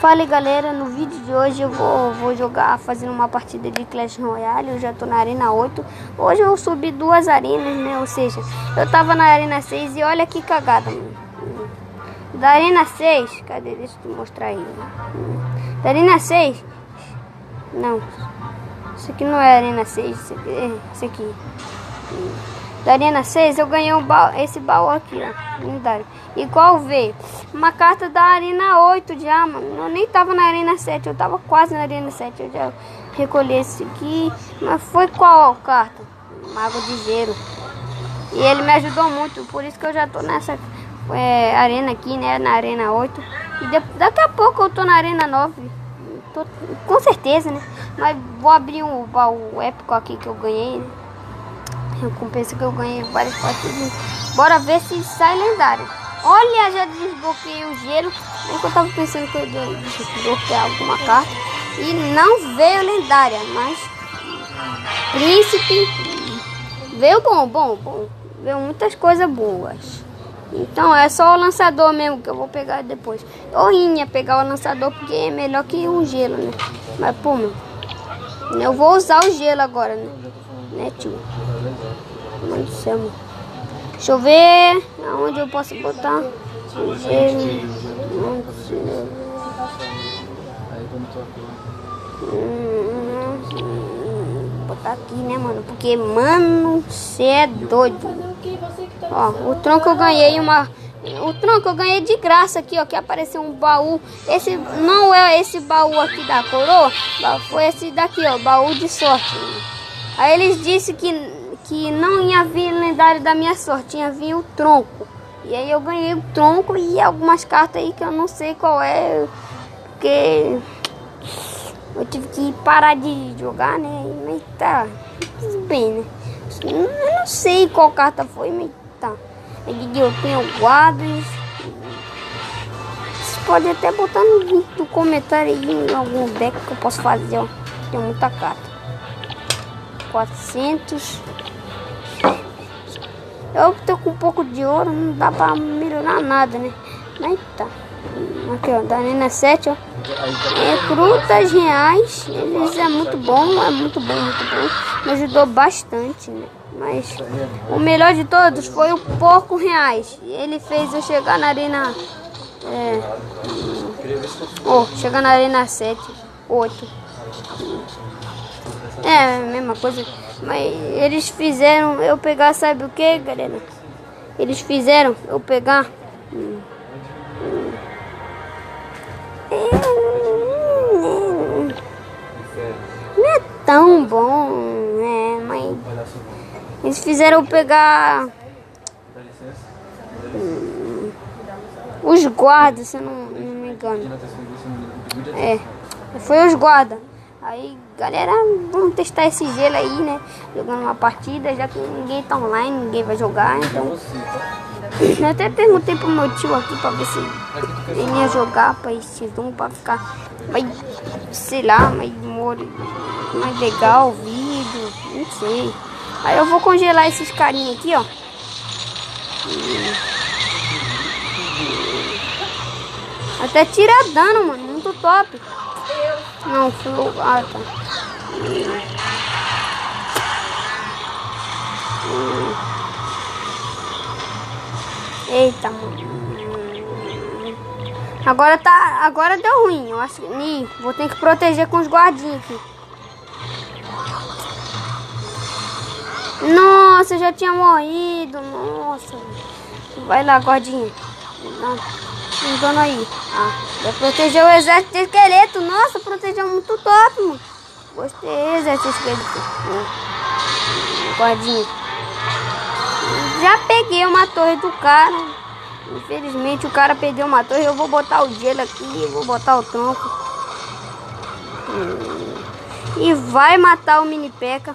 Fala aí, galera, no vídeo de hoje eu vou jogar fazendo uma partida de Clash Royale. Eu já tô na Arena 8. Hoje eu subi 2 arenas, né? Ou seja, eu tava na Arena 6 e olha que cagada, mano. Da Arena 6, cadê? Deixa eu te mostrar aí. Da Arena 6, não, isso aqui não é Arena 6, isso aqui. Da Arena 6 eu ganhei esse baú aqui, ó, lendário. Igual veio uma carta da Arena 8 já, mano. Eu nem tava na Arena 7, eu tava quase na Arena 7. Eu já recolhi esse aqui. Mas foi qual carta? Mago de Gelo. E ele me ajudou muito, por isso que eu já tô nessa arena aqui, né? Na Arena 8. E daqui a pouco eu tô na Arena 9. Tô, com certeza, né? Mas vou abrir um baú épico aqui que eu ganhei, né? Recompensa que eu ganhei várias partidas. Bora ver se sai lendário. Olha, já desbloqueei o gelo. Nem que eu tava pensando que eu ia desbloquear alguma carta. E não veio lendária, mas príncipe veio bom. Veio muitas coisas boas. Então é só o lançador mesmo que eu vou pegar depois. Eu ia pegar o lançador porque é melhor que o gelo, né? Mas pô, meu, eu vou usar o gelo agora, né, tio? Mano do céu, mano. Deixa eu ver aonde eu posso botar o gelo. Botar aqui, né, mano? Porque, mano, você é doido. Ó, o tronco eu ganhei o tronco eu ganhei de graça aqui, ó, que apareceu um baú. Esse não é esse baú aqui da coroa, foi esse daqui, ó, baú de sorte. Aí eles disseram que não ia vir lendário da minha sorte, ia vir o tronco. E aí eu ganhei o tronco e algumas cartas aí que eu não sei qual é, porque eu tive que parar de jogar, né? Mas tá tudo bem, né? Eu não sei qual carta foi, mas tá. Aqui eu tenho guardas. Você pode até botar no comentário aí em algum deck que eu posso fazer, ó. Tem muita carta. 400. Eu tô com um pouco de ouro, não dá pra melhorar nada, né? Mas tá. Aqui, ó, da Arena 7, ó. Recrutas reais. Eles é muito bom. Me ajudou bastante, né? Mas o melhor de todos foi o Porco Reais. Ele fez eu chegar na Arena... chegar na Arena 7, 8. É a mesma coisa. Mas eles fizeram eu pegar, sabe o que, galera? Eles fizeram eu pegar... Não é tão bom, né? Mas eles fizeram eu pegar os guardas, se eu não me engano. Foi os guardas. Aí, galera, vamos testar esse gelo aí, né? Jogando uma partida, já que ninguém tá online, ninguém vai jogar, então... Eu até perguntei pro meu tio aqui pra ver se ele ia jogar pra esse Zoom, pra ficar mais, sei lá, mais legal o vídeo, não sei. Aí eu vou congelar esses carinhos aqui, ó. Até tira dano, mano, muito top. Não, foi o... Ah, tá. Eita, mano. Agora deu ruim. Eu acho que vou ter que proteger com os guardinhos aqui. Nossa, eu já tinha morrido. Nossa. Vai lá, guardinha. Não dando aí. Vai proteger o exército de esqueleto. Nossa, protegeu muito top, mano. Gostei, exército de esqueleto. Guardinha. Já peguei uma torre do cara. Infelizmente o cara perdeu uma torre. Eu vou botar o gelo aqui. Vou botar o tronco. E vai matar o mini P.E.K.K.A.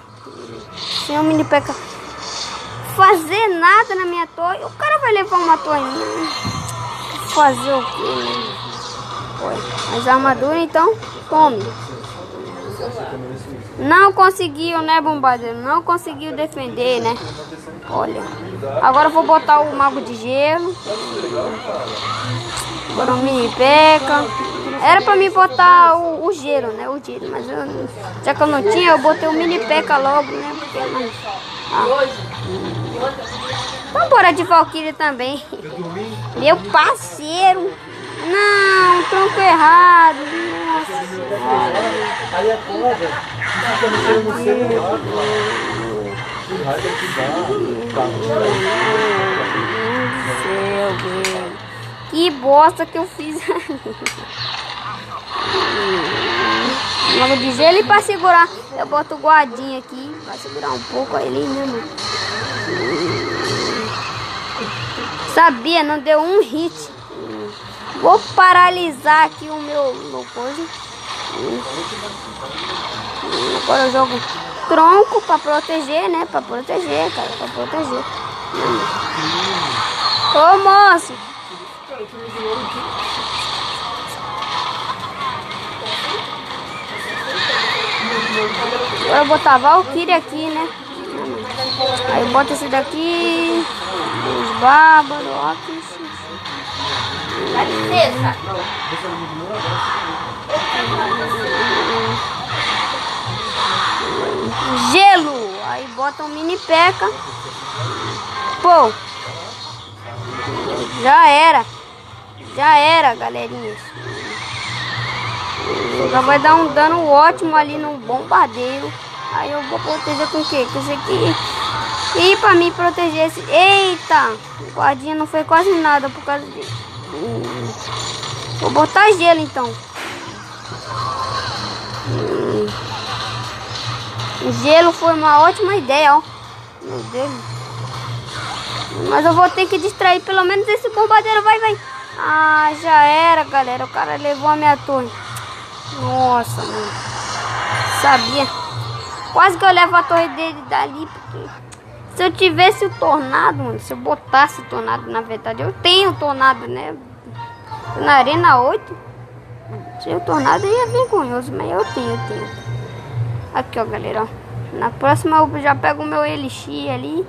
Sem o mini P.E.K.K.A. fazer nada na minha torre. O cara vai levar uma torre minha. Fazer o quê? As armaduras então. Tome. Não conseguiu, né, bombardeiro? Não conseguiu defender, né? Olha. Agora eu vou botar o mago de gelo. Agora o mini P.E.K.K.A. Era pra mim botar o gelo, né? O gelo, mas já que eu não tinha, eu botei o mini peca logo, né? Porque, vamos embora de Valkyrie também. Meu parceiro. Não, tronco errado. Nossa. Aí a corda fica mexendo no celular. Que bosta que eu fiz. Logo de gelo e pra segurar. Eu boto o guardinha aqui pra segurar um pouco ele, né, mano? Sabia, não deu um hit. Vou paralisar aqui o meu coisa. Agora eu jogo tronco pra proteger, né? Pra proteger, cara. Pra proteger. Ô, moço! Agora eu vou botar a Valkyrie aqui, né? Aí eu boto esse daqui. Os bárbaros, ó. Dá licença. Gelo. Aí bota um mini peca. Pô. Já era. Já era, galerinha. Já vai dar um dano ótimo ali no bombardeiro. Aí eu vou proteger com o quê? Com esse aqui. E pra mim proteger esse... Eita! O guardinha não foi quase nada por causa dele. Vou botar gelo então. O gelo foi uma ótima ideia, ó. Meu Deus. Mas eu vou ter que distrair pelo menos esse bombardeiro. Vai, vai. Ah, já era, galera. O cara levou a minha torre. Nossa, mano. Sabia. Quase que eu levo a torre dele dali. Porque se eu tivesse o tornado, mano. Se eu botasse o tornado, na verdade. Eu tenho o tornado, né? Na Arena 8. Se o tornado aí é vergonhoso. Mas eu tenho. Aqui, ó, galera. Ó. Na próxima eu já pego o meu Elixir ali.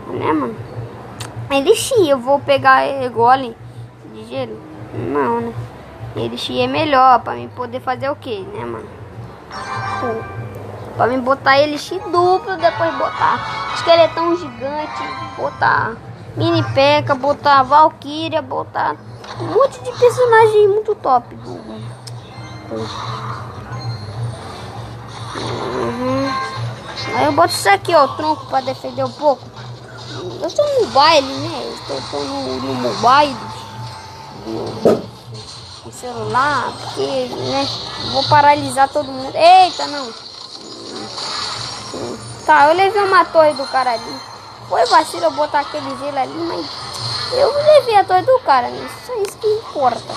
Né, mano? Elixir. Eu vou pegar Golem de gelo. Não, né? Elixir é melhor pra mim poder fazer o que, né, mano? Pra mim botar Elixir duplo, depois botar esqueletão gigante, botar mini peca, botar Valkyria, botar um monte de personagem muito top. Aí eu boto isso aqui, ó, tronco pra defender um pouco. Eu estou no mobile, né? Eu estou no mobile. No celular, porque, né? Vou paralisar todo mundo. Eita, não. Tá, eu levei uma torre do cara ali. Foi vacilo eu botar aquele gelo ali, mas eu levei a torre do cara, né? Isso é isso que importa.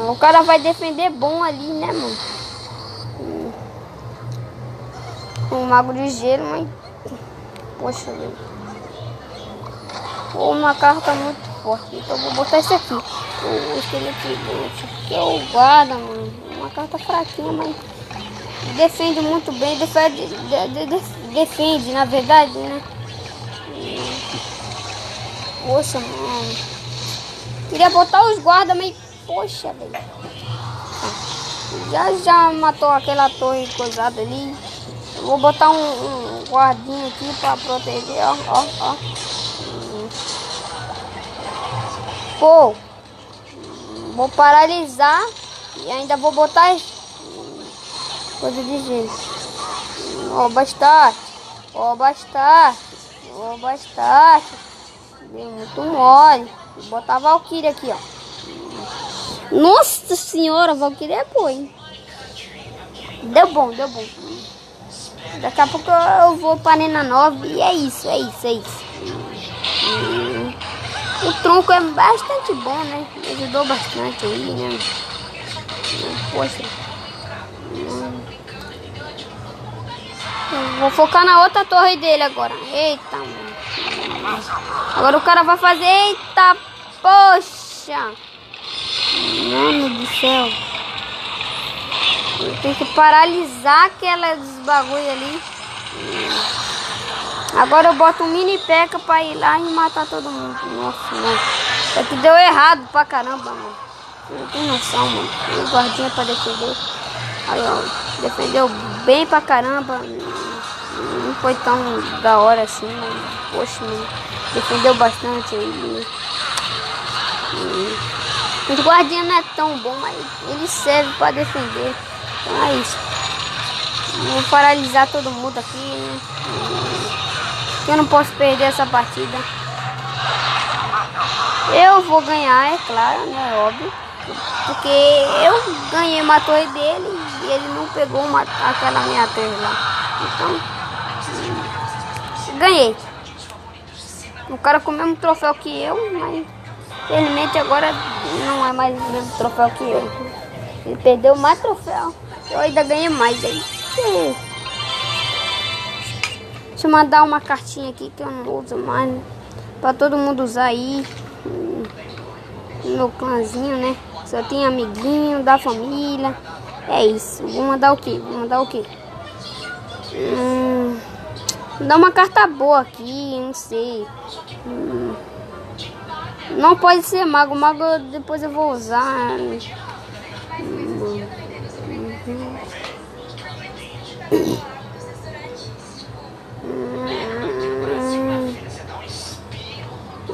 O cara vai defender bom ali, né, mano? Um mago de gelo, mas... Poxa, meu. Uma carta muito forte. Então eu vou botar esse aqui. O esqueleto gigante. Que é o guarda, mano. Uma carta fraquinha, mas... Defende muito bem. Defende, na verdade, né? Poxa, mano. Queria botar os guardas, mas... Poxa, velho. Já matou aquela torre coisada ali. Eu vou botar um guardinha aqui pra proteger, ó. Pô. Vou paralisar. E ainda vou botar coisa de gelo. Ó, bastante. Deu muito mole. Vou botar a Valkyrie aqui, ó. Nossa senhora, a Valkyrie é boa, hein? Deu bom. Daqui a pouco eu vou pra Arena 9 e é isso. O tronco é bastante bom, né? Me ajudou bastante aí, né? Poxa. Vou focar na outra torre dele agora. Eita, mano. Agora o cara vai fazer... Eita, poxa. Mano do céu. Tem que paralisar aquelas bagulho ali. Agora eu boto um mini peca pra ir lá e matar todo mundo. Nossa, mano. Isso aqui deu errado pra caramba, mano. Não tem noção, mano. O guardinha pra defender. Aí, ó, defendeu bem pra caramba. Não foi tão da hora assim, mas, poxa, mano, defendeu bastante aí. Os guardinhas não é tão bom, mas ele serve pra defender. Então é isso. Vou paralisar todo mundo aqui, né? Eu não posso perder essa partida. Eu vou ganhar, é claro, né? Óbvio. Porque eu ganhei uma torre dele e ele não pegou aquela minha torre lá. Então, ganhei. O cara com o mesmo troféu que eu, mas infelizmente agora não é mais o mesmo troféu que eu. Ele perdeu mais troféu. Eu ainda ganhei mais aí. Deixa eu mandar uma cartinha aqui que eu não uso mais, né? Pra todo mundo usar aí. Meu clãzinho, né? Só tem amiguinho da família. É isso. Vou mandar o quê? Vou mandar o quê? Vou dar uma carta boa aqui, não sei. Não pode ser mago. Mago depois eu vou usar.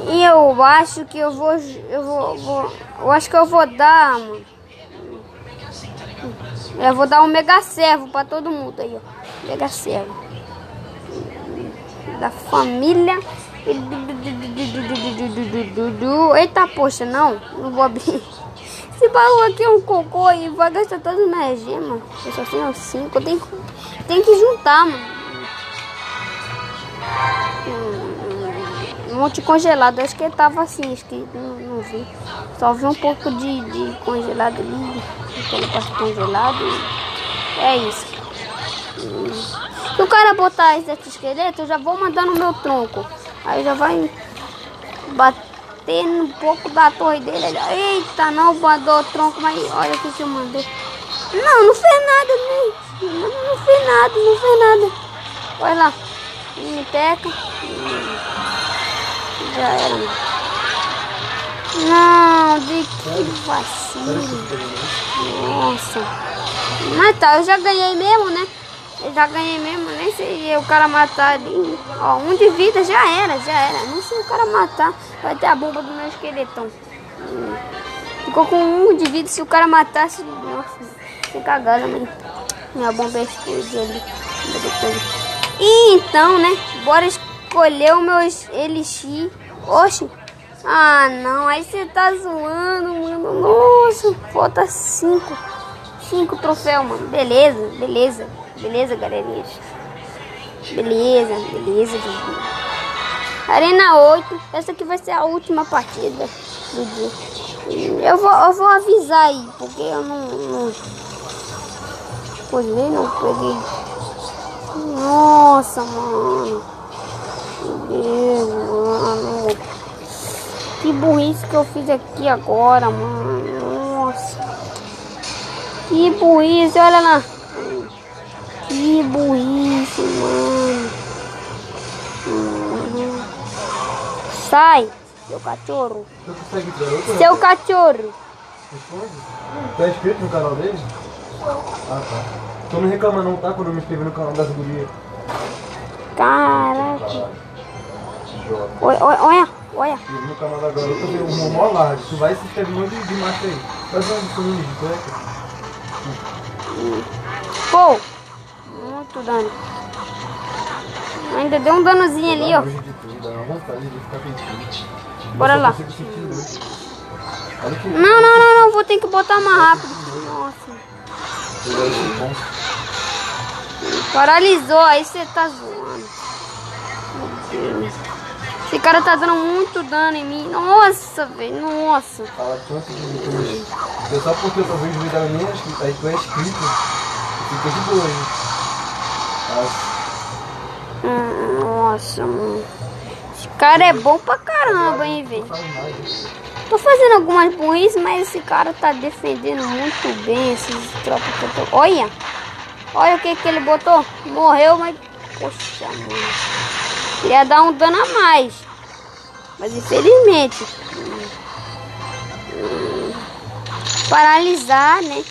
E eu acho que eu acho que eu vou dar, mano. Eu vou dar um mega servo pra todo mundo aí, ó. Mega servo. Da família. Eita, poxa, não vou abrir. Esse baú aqui é um cocô e vai gastar todas as minhas gemas. Eu só tenho 5, eu tenho que juntar, mano. Um monte congelado, acho que ele tava assim, escrito, não vi. Só vi um pouco de congelado ali, aquele parte congelado. É isso. Se o cara botar esse esqueleto, eu já vou mandar no meu tronco. Aí já vai bater um pouco da torre dele. Eita, não mandou o tronco, mas olha o que eu mandei. Não fez nada, né? Não fez nada. Olha lá, Miniteca. Já era. Não, de que vacilo. Nossa. Mas tá, eu já ganhei mesmo, né? Nem sei o cara matar ali. Ó, 1 de vida já era. Nem sei o cara matar. Vai ter a bomba do meu esqueletão. Ficou com 1 de vida. Se o cara matasse, nossa, que cagada, mãe. Minha bomba explodiu ali. E então, né? Bora escolher o meu elixir. Oxi. Ah, não. Aí você tá zoando, mano. Nossa, falta 5 troféus, mano. Beleza, galerinha. Beleza. Arena 8. Essa aqui vai ser a última partida do dia. Eu vou avisar aí, porque eu não peguei. Nossa, mano. Meu Deus, mano. Que burrice que eu fiz aqui agora, mano. Nossa. Que burrice, olha lá. Que burrice, mano. Sai, seu cachorro. Seu cachorro. Tá inscrito no canal dele? Ah, tá. Então não reclama não, tá? Quando eu me inscrevi no canal das gurias. Caraca. Olha. No canal da garota eu tenho um mó largo. Tu vai se inscrever muito de macho aí. Faz uma edição de cueca. Pô. Muito dano. Ainda deu um danozinho ali, ó. Bora lá. Não. Vou ter que botar mais rápido. Nossa. Paralisou. Aí você tá zoando. Meu Deus. Esse cara tá dando muito dano em mim. Nossa, velho. Nossa. Fala tanto de só porque eu tô vendo vídeo da minha, aí tu é inscrito. Fica de boa aí. Nossa, mano. Esse cara é bom pra caramba, hein, velho. Tô fazendo algumas burrices, mas esse cara tá defendendo muito bem esses tropas que eu tô... Olha o que ele botou. Morreu, mas... Poxa, mano. Queria dar um dano a mais. Mas infelizmente... paralisar, né?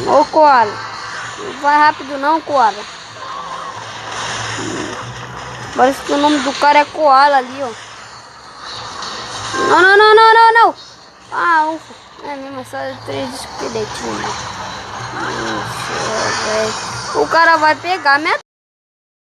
Ô, Koala. Não vai rápido não, Koala. Parece que o nome do cara é Koala ali, ó. Não, não, não, não, não, não. Ah, ufa. É mesmo, só 3 esqueletinhos. O cara vai pegar minha